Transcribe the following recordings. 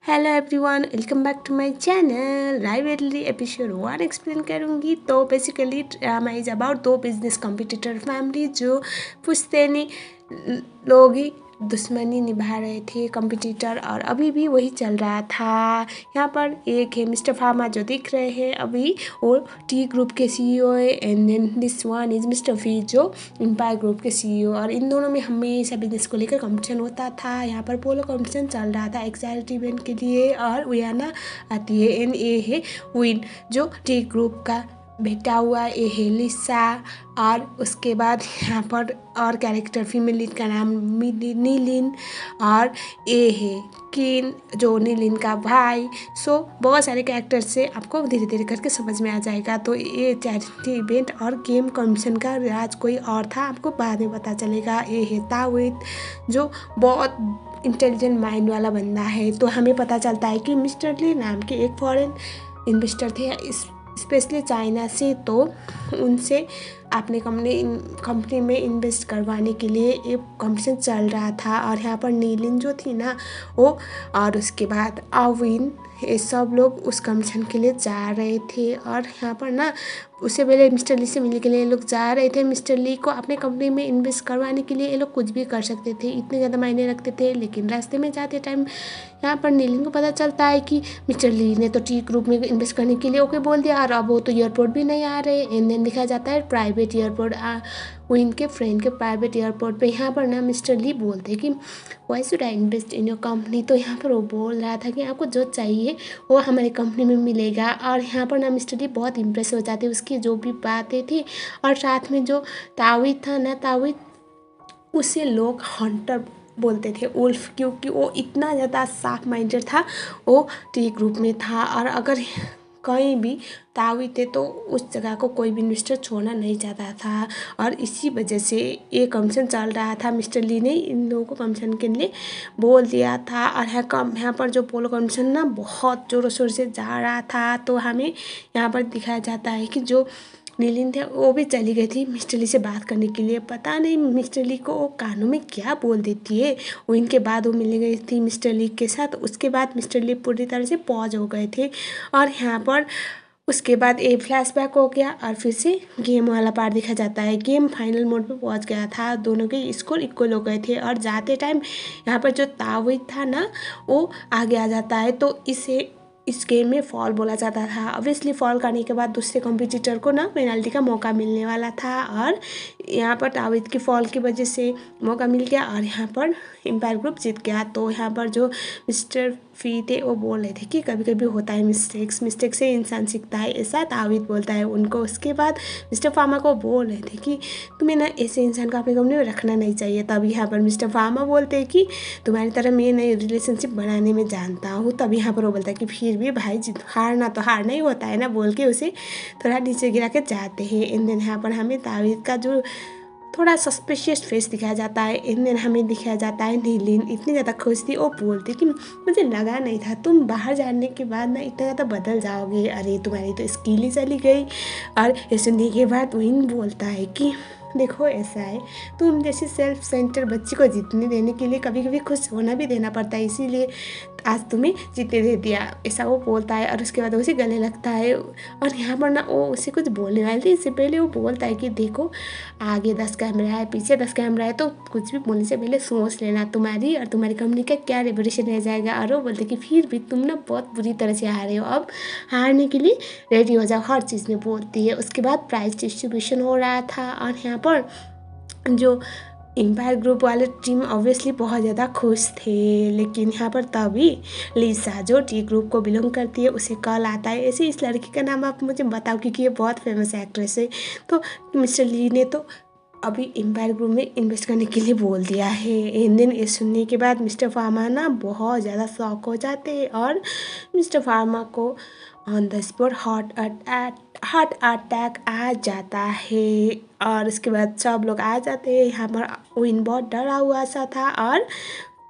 Hello everyone, welcome back to my channel. Rivalry episode 1 explain करूँगी। तो basically drama is about दो business competitor family जो पुश्तैनी लोग ही दुश्मनी निभा रहे थे कॉम्पिटिटर, और अभी भी वही चल रहा था। यहाँ पर एक है मिस्टर फार्मा जो दिख रहे हैं अभी, वो टी ग्रुप के सीईओ है, and then this one is mister Fee जो एम्पायर ग्रुप के सीईओ। और इन दोनों में हमेशा बिजनेस को लेकर कंपटीशन होता था। यहाँ पर पोलो कंपटीशन चल रहा था एक चैरिटी इवेंट के लिए, और वियाना आती है एंड ए है विन जो टी ग्रुप का बेटा हुआ, ए है लिसा। और उसके बाद यहाँ पर और कैरेक्टर फीमेल लीड का नाम नीलिन, और ए है किन जो नीलिन का भाई। सो बहुत सारे कैरेक्टर से आपको धीरे धीरे करके समझ में आ जाएगा। तो ये चैरिटी इवेंट और गेम कॉम्पिटिशन का राज कोई और था, आपको बाद में पता चलेगा। ये है तावित जो बहुत इंटेलिजेंट माइंड वाला बंदा है। तो हमें पता चलता है कि मिस्टर ली नाम के एक फॉरेन इन्वेस्टर थे, स्पेशली चाइना से, तो उनसे अपने कंपनी में इन्वेस्ट करवाने के लिए एक कॉम्पिटिशन चल रहा था। और यहाँ पर नीलिन जो थी ना वो, और उसके बाद अविन, ये सब लोग उस कॉम्पिटिशन के लिए जा रहे थे। और यहाँ पर ना उससे पहले मिस्टर ली से मिलने के लिए ये लोग जा रहे थे। मिस्टर ली को अपने कंपनी में इन्वेस्ट करवाने के लिए ये लोग कुछ भी कर सकते थे, इतने ज़्यादा मायने रखते थे। लेकिन रास्ते में जाते टाइम यहाँ पर नीलिन को पता चलता है कि मिस्टर ली ने तो टी ग्रुप में इन्वेस्ट करने के लिए ओके बोल दिया, और अब वो तो एयरपोर्ट भी नहीं आ रहे। एंड देन दिखाया जाता है प्राइवेट एयरपोर्ट, वो इनके फ्रेंड के प्राइवेट एयरपोर्ट पे। यहाँ पर ना मिस्टर ली बोलते हैं कि why should I invest in your company. तो यहाँ पर वो बोल रहा था कि आपको जो चाहिए वो हमारी कंपनी में मिलेगा। और यहाँ पर ना मिस्टर ली बहुत इम्प्रेस हो जाते उसकी जो भी बातें थी। और साथ में जो तावित था ना, तावित उसे लोग हंटर बोलते थे, उल्फ, क्योंकि वो इतना ज़्यादा साफ माइंडेड था। वो टी ग्रुप में था, और अगर कहीं भी तावी थे तो उस जगह को कोई भी इन्वेस्टर छोड़ना नहीं चाहता था। और इसी वजह से ये कमीशन चल रहा था। मिस्टर ली ने इन लोगों को कमीशन के लिए बोल दिया था। और यहाँ पर जो पोलो कमीशन ना बहुत ज़ोरों शोर से जा रहा था। तो हमें यहाँ पर दिखाया जाता है कि जो नीलिन थे वो भी चली गई थी मिस्टर ली से बात करने के लिए। पता नहीं मिस्टर ली को वो कानों में क्या बोल देती है। वो इनके बाद वो मिलने गई थी मिस्टर ली के साथ। उसके बाद मिस्टर ली पूरी तरह से पॉज हो गए थे। और यहाँ पर उसके बाद एक फ्लैशबैक हो गया, और फिर से गेम वाला पार्ट दिखा जाता है। गेम फाइनल मोड पे पहुंच गया था, दोनों के स्कोर इक्वल हो गए थे। और जाते टाइम यहाँ पर जो ताविद था ना वो आगे आ जाता है। तो इस गेम में फॉल बोला जाता था। ऑब्वियसली फॉल करने के बाद दूसरे कॉम्पिटिटर को ना पेनल्टी का मौका मिलने वाला था, और यहाँ पर ताविद की फॉल की वजह से मौका मिल गया, और यहाँ पर एम्पायर ग्रुप जीत गया। तो यहाँ पर जो मिस्टर फी थे वो बोल रहे थे कि कभी कभी होता है मिस्टेक से इंसान सीखता है, ऐसा ताविद बोलता है उनको। उसके बाद मिस्टर फार्मा को बोल रहे थे कि तुम्हें ना ऐसे इंसान को अपनी कंपनी में रखना नहीं चाहिए। तब यहाँ पर मिस्टर फार्मा बोलते हैं कि तुम्हारी तरह मैं नई रिलेशनशिप बनाने में जानता हूँ। तब यहाँ पर वो बोलता है कि फिर भी भाई हारना तो हारना ही होता है ना, बोल के उसे थोड़ा नीचे गिरा के जाते हैं। एंड देन यहाँ पर हमें ताविद का जो थोड़ा सस्पिशियस फेस दिखाया जाता है। एंड देन हमें दिखाया जाता है नीलिन इतनी ज़्यादा खुश थी, वो बोलती कि मुझे लगा नहीं था तुम बाहर जाने के बाद ना इतना ज़्यादा बदल जाओगे, अरे तुम्हारी तो स्किल ही चली गई। और ये सुनने के बाद विन बोलता है कि देखो ऐसा है, तुम जैसे सेल्फ सेंटर बच्ची को जीतने देने के लिए कभी कभी खुश होना भी देना पड़ता है, इसीलिए आज तुम्हें जीतने दे दिया, ऐसा वो बोलता है। और उसके बाद उसे गले लगता है। और यहाँ पर ना वो उसे कुछ बोलने वाली थी, इससे पहले वो बोलता है कि देखो आगे 10 कैमरा है, पीछे 10 कैमरा है, तो कुछ भी बोलने से पहले सोच लेना, तुम्हारी और तुम्हारी कंपनी का क्या रेपुटेशन रह जाएगा। और वो बोलते कि फिर भी तुम ना बहुत बुरी तरह से हारे हो, अब हारने के लिए रेडी हो जाओ, हर चीज़ में बोलती है। उसके बाद प्राइज डिस्ट्रीब्यूशन हो रहा था, और यहाँ पर जो एम्पायर ग्रुप वाले टीम ऑब्वियसली बहुत ज़्यादा खुश थे। लेकिन यहाँ पर तभी लिसा जो टी ग्रुप को बिलोंग करती है उसे कॉल आता है, ऐसे इस लड़की का नाम आप मुझे बताओ क्योंकि ये बहुत फेमस एक्ट्रेस है। तो मिस्टर ली ने तो अभी एम्पायर ग्रुप में इन्वेस्ट करने के लिए बोल दिया है। एंड देन ये सुनने के बाद मिस्टर फार्मा ना बहुत ज़्यादा शॉक हो जाते हैं, और मिस्टर फार्मा को on the spot heart attack आ जाता है। और उसके बाद सब लोग आ जाते हैं। यहाँ पर विन बहुत डरा हुआ सा था, और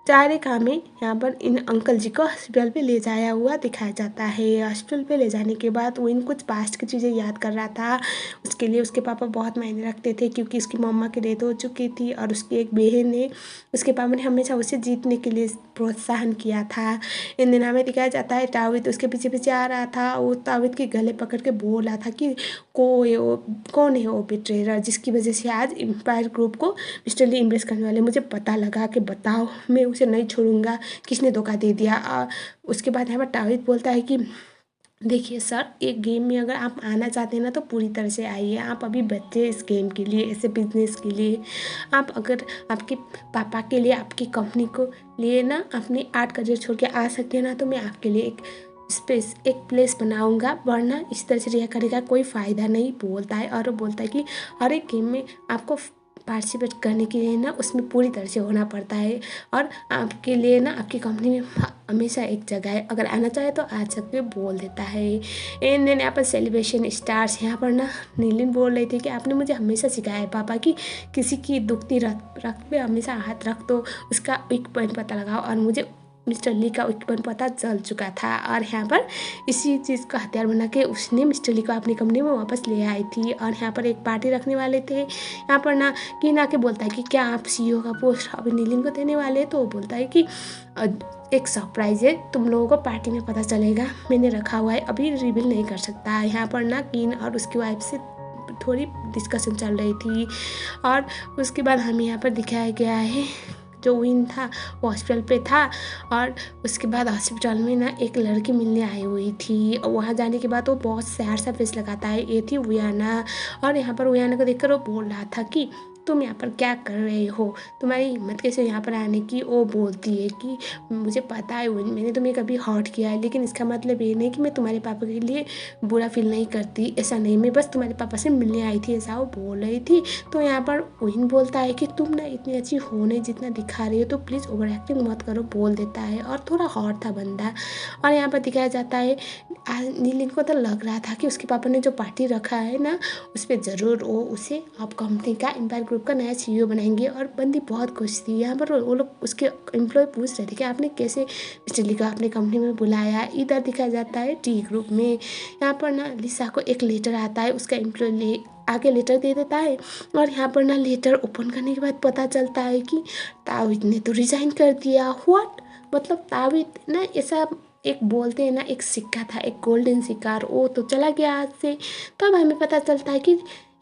सारे काम में यहाँ पर इन अंकल जी को हॉस्पिटल पे ले जाया हुआ दिखाया जाता है। हॉस्पिटल पे ले जाने के बाद वो इन कुछ पास्ट की चीज़ें याद कर रहा था। उसके लिए उसके पापा बहुत मायने रखते थे क्योंकि उसकी मम्मा की डेथ हो चुकी थी और उसकी एक बहन है। उसके पापा ने हमेशा उसे जीतने के लिए प्रोत्साहन किया था। इन दिनों में दिखाया जाता है ताविद उसके पीछे पीछे आ रहा था। वो ताविद के गले पकड़ के बोल रहा था कि कौन है वो बिट्रेयर जिसकी वजह से आज एम्पायर ग्रुप को मिस्टर ली इम्प्रेस करने वाले। मुझे पता लगा कि बताओ, मैं उसे नहीं छोड़ूंगा, किसने धोखा दे दिया। उसके बाद यहाँ पर ताविद बोलता है कि देखिए सर, एक गेम में अगर आप आना चाहते हैं ना तो पूरी तरह से आइए। आप अभी बच्चे इस गेम के लिए, ऐसे बिजनेस के लिए। आप अगर आपके पापा के लिए, आपकी कंपनी को लिए ना अपनी आर्ट करियर छोड़ के आ सकते हैं ना तो मैं आपके लिए एक स्पेस, एक प्लेस बनाऊंगा, वरना इस तरह से रिया करने का कोई फ़ायदा नहीं बोलता है। और वो बोलता है कि हर एक गेम में आपको पार्टिसिपेट करने के लिए ना उसमें पूरी तरह से होना पड़ता है और आपके लिए ना आपकी कंपनी में हमेशा एक जगह है, अगर आना चाहे तो आ सकते बोल देता है। एंड देन यहाँ पर सेलिब्रेशन स्टार्स। यहाँ पर ना नीलिन बोल रही थी कि आपने मुझे हमेशा सिखाया है पापा कि किसी की दुखती रख पे हमेशा हाथ रख दो, उसका वीक पॉइंट पता लगाओ। और मुझे मिस्टर ली का वीक पॉइंट पता चल चुका था और यहाँ पर इसी चीज़ का हथियार बना के उसने मिस्टर ली को अपनी कंपनी में वापस ले आई थी। और यहाँ पर एक पार्टी रखने वाले थे। यहाँ पर ना किन के बोलता है कि क्या आप सीईओ का पोस्ट अभी नीलिन को देने वाले हैं। तो वो बोलता है कि एक सरप्राइज़ है, तुम लोगों को पार्टी में पता चलेगा, मैंने रखा हुआ है, अभी रिवील नहीं कर सकता। यहाँ पर ना किन और उसकी वाइफ से थोड़ी डिस्कशन चल रही थी। और उसके बाद हमें यहाँ पर दिखाया गया है जो विन था वो हॉस्पिटल पे था और उसके बाद हॉस्पिटल में ना एक लड़की मिलने आई हुई थी। और वहाँ जाने के बाद वो बहुत सैड सा फेस लगाता है। ये थी वियाना। और यहाँ पर वियाना को देखकर वो बोल रहा था कि तुम यहाँ पर क्या कर रहे हो, तुम्हारी हिम्मत कैसे यहाँ पर आने की। वो बोलती है कि मुझे पता है मैंने तुम्हें कभी हर्ट किया है, लेकिन इसका मतलब ये नहीं कि मैं तुम्हारे पापा के लिए बुरा फील नहीं करती, ऐसा नहीं, मैं बस तुम्हारे पापा से मिलने आई थी, ऐसा वो बोल रही थी। तो यहाँ पर विन बोलता है कि तुम ना इतनी अच्छी हो नहीं जितना दिखा रही हो, तो प्लीज़ ओवर एक्टिंग मत करो, बोल देता है। और थोड़ा हॉट था बंदा। और यहाँ पर दिखाया जाता है नीलिन को तो लग रहा था कि उसके पापा ने जो पार्टी रखा है ना उस पर ज़रूर वो उसे अब कंपनी का एम्पायर ग्रुप का नया सीईओ बनाएंगे। और बंदी बहुत खुश थी। यहाँ पर वो लोग उसके एम्प्लॉय पूछ रहे थे कि आपने कैसे मिस्टर ली को अपने कंपनी में बुलाया। इधर दिखाया जाता है टी ग्रुप में। यहाँ पर ना लिसा को एक लेटर आता है, उसका एम्प्लॉय आगे लेटर दे देता है। और यहाँ पर ना लेटर ओपन करने के बाद पता चलता है कि ताविद ने तो रिज़ाइन कर दिया। व्हाट, मतलब ताविद ना ऐसा एक बोलते हैं ना एक सिक्का था, एक गोल्डन सिक्का, और वो तो चला गया हाथ से। तब हमें पता चलता है कि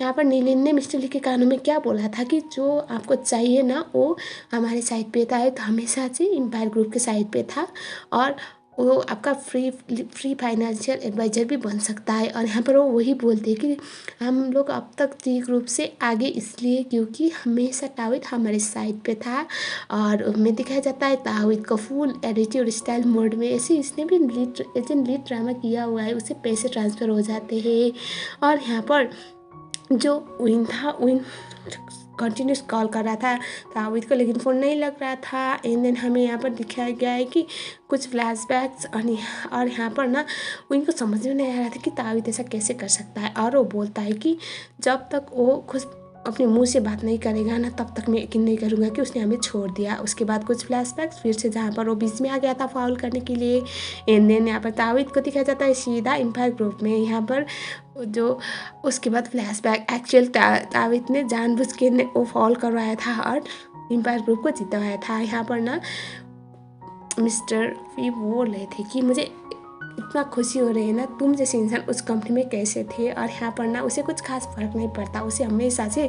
यहाँ पर नीलिन ने मिस्टर ली के कानों में क्या बोला था कि जो आपको चाहिए ना वो हमारे साइड पे था। है तो हमेशा से एम्पायर ग्रुप के साइड पे था और वो आपका फ्री फाइनेंशियल एडवाइज़र भी बन सकता है। और यहाँ पर वो वही बोलते हैं कि हम लोग अब तक टी ग्रुप से आगे इसलिए क्योंकि हमेशा ताविद हमारे साइड पे था। और हमें दिखाया जाता है ताविद का फुल एडिट्यूड स्टाइल मोड में, ऐसे इसने भी लीड ड्रामा किया हुआ है, उससे पैसे ट्रांसफ़र हो जाते हैं। और यहाँ पर जो विन था, विन कंटिन्यूस कॉल कर रहा था ताविद को, लेकिन फ़ोन नहीं लग रहा था। एंड देन हमें यहाँ पर दिखाया गया है कि कुछ फ्लैशबैक्स और यहाँ पर ना उनको समझ में नहीं आ रहा था कि ताविद ऐसा कैसे कर सकता है। और वो बोलता है कि जब तक वो खुद अपने मुंह से बात नहीं करेगा ना तब तक मैं यकीन नहीं करूँगा कि उसने हमें छोड़ दिया। उसके बाद कुछ फ्लैशबैक्स फिर से जहाँ पर वो बीच में आ गया था फाउल करने के लिए। एंड देन यहाँ पर ताविद को दिखाया जाता है सीधा एम्पायर ग्रुप में। यहाँ पर जो उसके बाद फ्लैशबैक एक्चुअल ताविद ने जानबूझ के वो फाउल करवाया था और एम्पायर ग्रुप को जितवाया था। यहाँ पर ना मिस्टर फी बोल रहे थे कि मुझे इतना खुशी हो रही है ना, तुम जैसे इंसान उस कंपनी में कैसे थे। और यहाँ पर ना उसे कुछ खास फर्क नहीं पड़ता, उसे हमेशा से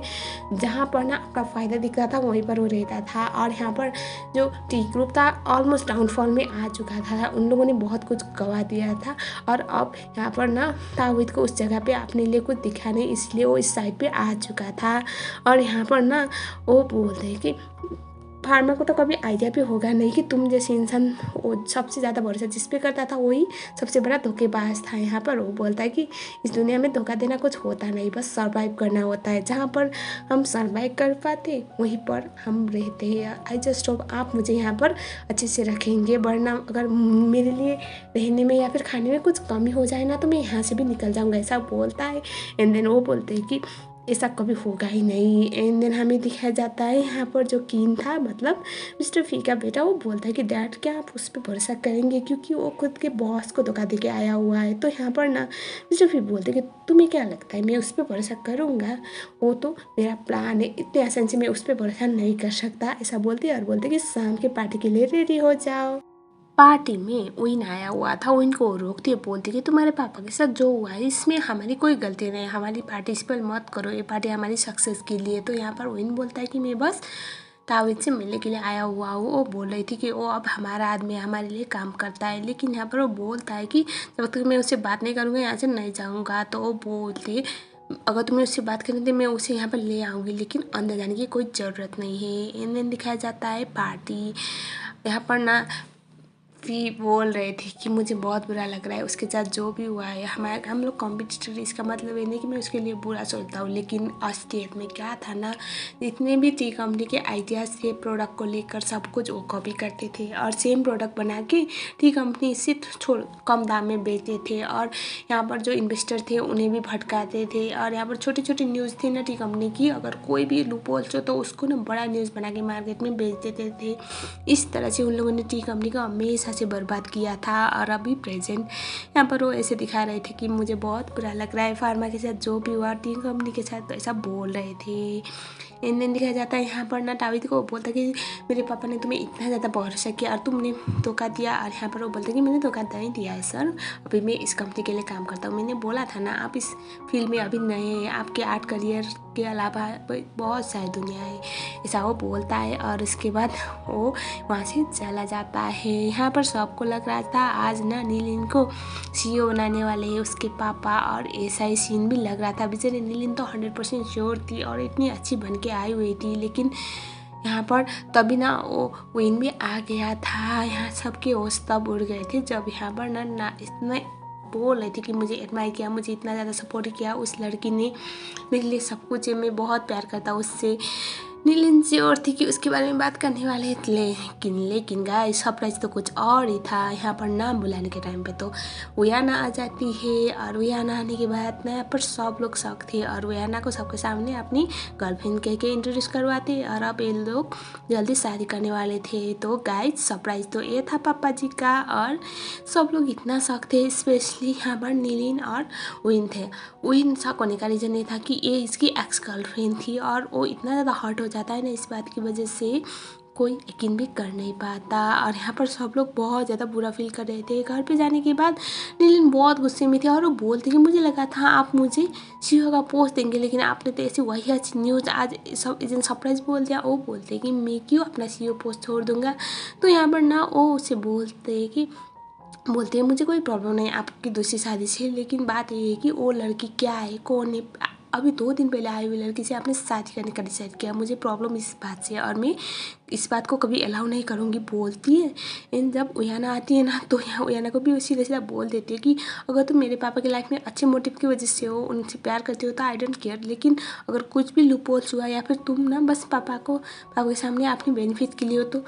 जहाँ पर ना आपका फ़ायदा दिख रहा था वहीं पर वो रहता था। और यहाँ पर जो टी ग्रुप था ऑलमोस्ट डाउनफॉल में आ चुका था, उन लोगों ने बहुत कुछ गवा दिया था। और अब यहाँ पर ना ताविद को उस जगह पे अपने लिए कुछ दिखा नहीं, इसलिए वो इस साइड पे आ चुका था। और यहाँ पर ना वो बोलते हैं कि फार्मा को तो कभी आइडिया भी होगा नहीं कि तुम जैसे इंसान, वो सबसे ज़्यादा भरोसा जिस पे करता था वही सबसे बड़ा धोखेबाज था। यहाँ पर वो बोलता है कि इस दुनिया में धोखा देना कुछ होता नहीं, बस सर्वाइव करना होता है। जहाँ पर हम सर्वाइव कर पाते वहीं पर हम रहते हैं। आई जस्ट होप आप मुझे यहाँ पर अच्छे से रखेंगे, वरना अगर मेरे लिए रहने में या फिर खाने में कुछ कमी हो जाए ना तो मैं यहाँ से भी निकल जाऊँगा, ऐसा बोलता है। एंड देन वो बोलते हैं कि ऐसा कभी होगा ही नहीं। एंड देन हमें दिखाया जाता है यहाँ पर जो किन था, मतलब मिस्टर फी का बेटा, वो बोलता है कि डैड क्या आप उस पर भरोसा करेंगे, क्योंकि वो खुद के बॉस को धोखा दे के आया हुआ है। तो यहाँ पर ना मिस्टर फी बोलते हैं कि तुम्हें क्या लगता है मैं उस पर भरोसा करूँगा, वो तो मेरा प्लान है, इतने आसान से मैं उस पर भरोसा नहीं कर सकता, ऐसा बोलती है। और बोलते कि शाम के पार्टी के लिए रेडी हो जाओ। पार्टी में विन आया हुआ था। विन को रोकती है, बोलती कि तुम्हारे पापा के साथ जो हुआ है इसमें हमारी कोई गलती नहीं है, हमारी पार्टिसिपेट मत करो, ये पार्टी हमारी सक्सेस के लिए। तो यहाँ पर विन बोलता है कि मैं बस ताविद से मिलने के लिए आया हुआ हूँ। वो बोल रही थी कि वो अब हमारा आदमी हमारे लिए काम करता है, लेकिन यहाँ पर वो बोलता है कि जब तक मैं उससे बात नहीं करूँगा यहाँ से नहीं जाऊँगा। तो वो बोलती है अगर तुम्हें उससे बात करनी थी मैं उसे यहाँ पर ले आऊँगी, लेकिन अंदर जाने की कोई ज़रूरत नहीं है। इन दिन दिखाया जाता है पार्टी। यहाँ पर ना भी बोल रहे थे कि मुझे बहुत बुरा लग रहा है उसके साथ जो भी हुआ है, हम लोग कॉम्पिटिटर, इसका मतलब ये नहीं कि मैं उसके लिए बुरा सोचता हूँ, लेकिन असलियत में क्या था ना, जितने भी टी कंपनी के आइडियाज़ थे प्रोडक्ट को लेकर सब कुछ वो कॉपी करते थे और सेम प्रोडक्ट बना के टी कंपनी से कम दाम में बेचते थे। और यहाँ पर जो इन्वेस्टर थे उन्हें भी भटकाते थे। और यहाँ पर छोटी छोटी न्यूज़ थी ना टी कंपनी की, अगर कोई भी लूपहोल्स हो तो उसको ना बड़ा न्यूज़ बना के मार्केट में बेच देते थे। इस तरह से उन लोगों ने टी कंपनी को हमेशा से बर्बाद किया था। और अभी प्रेजेंट यहाँ पर वो ऐसे दिखा रहे थे कि मुझे बहुत बुरा लग रहा है फार्मा के साथ जो भी हुआ, टी कंपनी के साथ तो ऐसा बोल रहे थे। इन दिन दिखाया जाता है यहाँ पर ना ताविद को बोलता है कि मेरे पापा ने तुम्हें इतना ज़्यादा भरोसा किया और तुमने धोखा दिया। और यहाँ पर वो बोलता है कि मैंने धोखा नहीं दिया है सर, अभी मैं इस कंपनी के लिए काम करता हूँ, मैंने बोला था ना आप इस फील्ड में अभी नए हैं, आपके आर्ट करियर के अलावा बहुत सारी दुनिया है, ऐसा वो बोलता है। और उसके बाद वो वहाँ से चला जाता है। यहाँ पर सबको लग रहा था आज ना नीलिन को सीईओ बनाने वाले हैं उसके पापा, और ऐसा ही सीन भी लग रहा था। बेचारी नीलिन तो 100% श्योर थी और इतनी अच्छी बन के आई हुई थी, लेकिन यहाँ पर तभी ना वो विन भी आ गया था। यहाँ सबके होश तब उड़ गए थे जब यहाँ पर ना इतना बोल रही थी कि मुझे एडमायर किया, मुझे इतना ज़्यादा सपोर्ट किया उस लड़की ने, मेरे लिए सब कुछ है, मैं बहुत प्यार करता उससे। नीलिन से और थी कि उसके बारे में बात करने वाले थे, लेकिन गाइस सरप्राइज तो कुछ और ही था। यहाँ पर नाम बुलाने के टाइम पे तो वियाना आ जाती है। और वियाना आने के बाद ना यहाँ पर सब लोग शौक थे और वियाना को सबके सामने अपनी गर्लफ्रेंड कह के इंट्रोड्यूस करवाते। और अब ये लोग जल्दी शादी करने वाले थे। तो गाइस सरप्राइज तो ये था पापा जी का, और सब लोग इतना शौक थे, स्पेशली यहाँ पर नीलिन और विन थे। विन शौक होने का रीज़न ये था कि ये इसकी एक्स गर्लफ्रेंड थी, और वो इतना ज़्यादा हर्ट हो जाता है ना इस बात की वजह से, कोई यकीन भी कर नहीं पाता। और यहाँ पर सब लोग बहुत ज़्यादा बुरा फील कर रहे थे। घर पे जाने के बाद नीलिन बहुत गुस्से में थी और वो बोलती कि मुझे लगा था आप मुझे सीईओ का पोस्ट देंगे, लेकिन आपने तो ऐसी वही अच्छी न्यूज़ आज सब सरप्राइज बोल दिया। वो बोलते कि मैं क्यों अपना सीईओ पोस्ट छोड़ दूँगा। तो यहाँ पर ना वो उसे बोलते हैं मुझे कोई प्रॉब्लम नहीं आपकी दूसरी शादी से, लेकिन बात ये है कि वो लड़की क्या है, कौन है, अभी 2 दिन पहले आई हुई लड़की से आपने शादी करने का डिसाइड किया, मुझे प्रॉब्लम इस बात से, और मैं इस बात को कभी अलाउ नहीं करूँगी बोलती है। इन जब उयाना आती है ना तो यहाँ उयाना को भी सीधा सीधा बोल देती है कि अगर तुम मेरे पापा की लाइफ में अच्छे मोटिव की वजह से हो, उनसे प्यार करते हो तो आई डोंट केयर, लेकिन अगर कुछ भी लूपहोल्स हुआ या फिर तुम ना बस पापा के सामने अपने बेनिफिट के लिए हो तो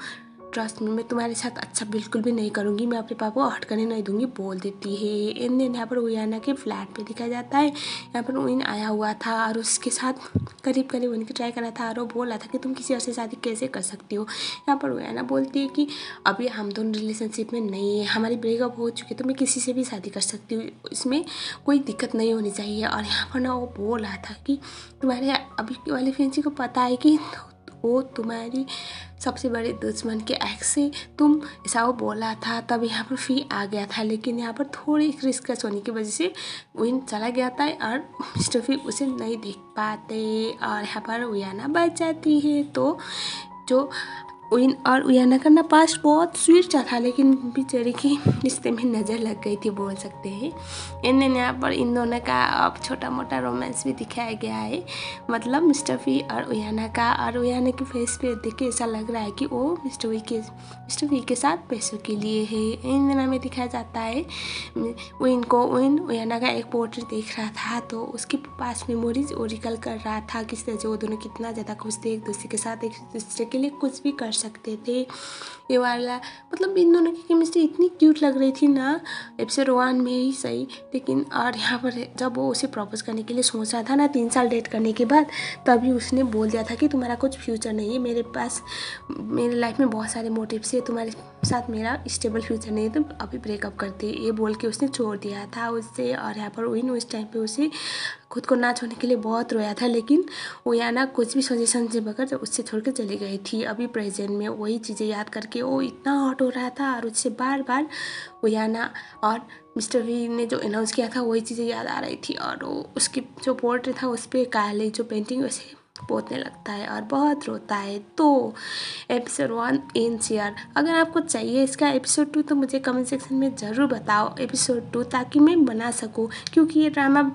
ट्रस्ट में मैं तुम्हारे साथ अच्छा बिल्कुल भी नहीं करूँगी, मैं अपने पापा को हट करने नहीं दूँगी बोल देती है। इन दिन यहाँ पर उयाना के फ्लैट पे दिखाया जाता है। यहाँ पर विन आया हुआ था और उसके साथ करीब उनकी ट्राई करा था और वो बोल रहा था कि तुम किसी और से शादी कैसे कर सकती हो। यहाँ पर उयाना बोलती है कि अभी हम दोनों रिलेशनशिप में नहीं है, हमारी ब्रेकअप हो चुकी है, तो मैं किसी से भी शादी कर सकती हूँ, इसमें कोई दिक्कत नहीं होनी चाहिए। और यहाँ पर ना वो बोल रहा था कि तुम्हारे अभी वाली फ्रेंडशिप को पता है कि वो तुम्हारी सबसे बड़े दुश्मन के एक्स से तुम ऐसा वो बोला था। तब यहाँ पर फी आ गया था, लेकिन यहाँ पर थोड़ी रिस्क होने की वजह से विन चला गया था और मिस्टर फी उसे नहीं देख पाते और यहाँ पर उयाना बच जाती है। तो जो विन और उयाना का ना पास्ट बहुत स्वीट था, लेकिन बेचारे की रिश्ते में नज़र लग गई थी बोल सकते हैं। इन्हें यहाँ पर इन दोनों का अब छोटा मोटा रोमांस भी दिखाया गया है, मतलब मिस्टर फी और उयाना का। और उयाना के फेस पे देख के ऐसा लग रहा है कि वो मिस्टर फी के साथ पैसों के लिए है। इन दिनों में दिखाया जाता है विन उयाना का एक पोर्ट्रेट देख रहा था, तो उसके पास मेमोरीज ओरिकल कर रहा था किस तरह से वो दोनों कितना ज़्यादा खुश थे एक दूसरे के साथ, एक दूसरे के लिए कुछ भी कर सकते थे। ये वाला मतलब इन दोनों की केमिस्ट्री इतनी क्यूट लग रही थी ना एपिसोड 1 में ही सही, लेकिन और यहाँ पर जब वो उसे प्रपोज करने के लिए सोच रहा था ना 3 साल डेट करने के बाद, तभी उसने बोल दिया था कि तुम्हारा कुछ फ्यूचर नहीं है, मेरे पास मेरे लाइफ में बहुत सारे मोटिव्स है, तुम्हारे साथ मेरा स्टेबल फ्यूचर नहीं है, तुम अभी ब्रेकअप करते, ये बोल के उसने छोड़ दिया था उससे। और यहाँ पर विन उस टाइम पे उसे खुद को ना छोड़ने के लिए बहुत रोया था, लेकिन वो याना कुछ भी सजेशन से बगैर जब उससे छोड़ के चली गई थी। अभी प्रेजेंट में वही चीज़ें याद करके वो इतना हॉट हो रहा था और उससे बार बार वो याना और मिस्टर वी ने जो अनाउंस किया था वही चीज़ें याद आ रही थी। और वो उसकी जो पोर्ट्रेट था उस पर काले जो पेंटिंग वैसे पोतने लगता है और बहुत रोता है। तो एपिसोड 1 एंड्स हियर। अगर आपको चाहिए इसका एपिसोड 2 तो मुझे कमेंट सेक्शन में ज़रूर बताओ एपिसोड 2, ताकि मैं बना सकूँ, क्योंकि ये ड्रामा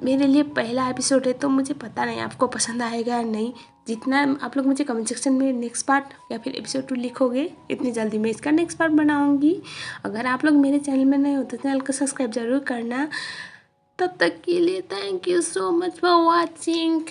मेरे लिए पहला एपिसोड है, तो मुझे पता नहीं आपको पसंद आएगा या नहीं। जितना आप लोग मुझे कमेंट सेक्शन में नेक्स्ट पार्ट या फिर एपिसोड 2 लिखोगे, इतनी जल्दी मैं इसका नेक्स्ट पार्ट बनाऊंगी। अगर आप लोग मेरे चैनल में नए हो तो चैनल को सब्सक्राइब जरूर करना। तब तक के लिए thank you so much for watching.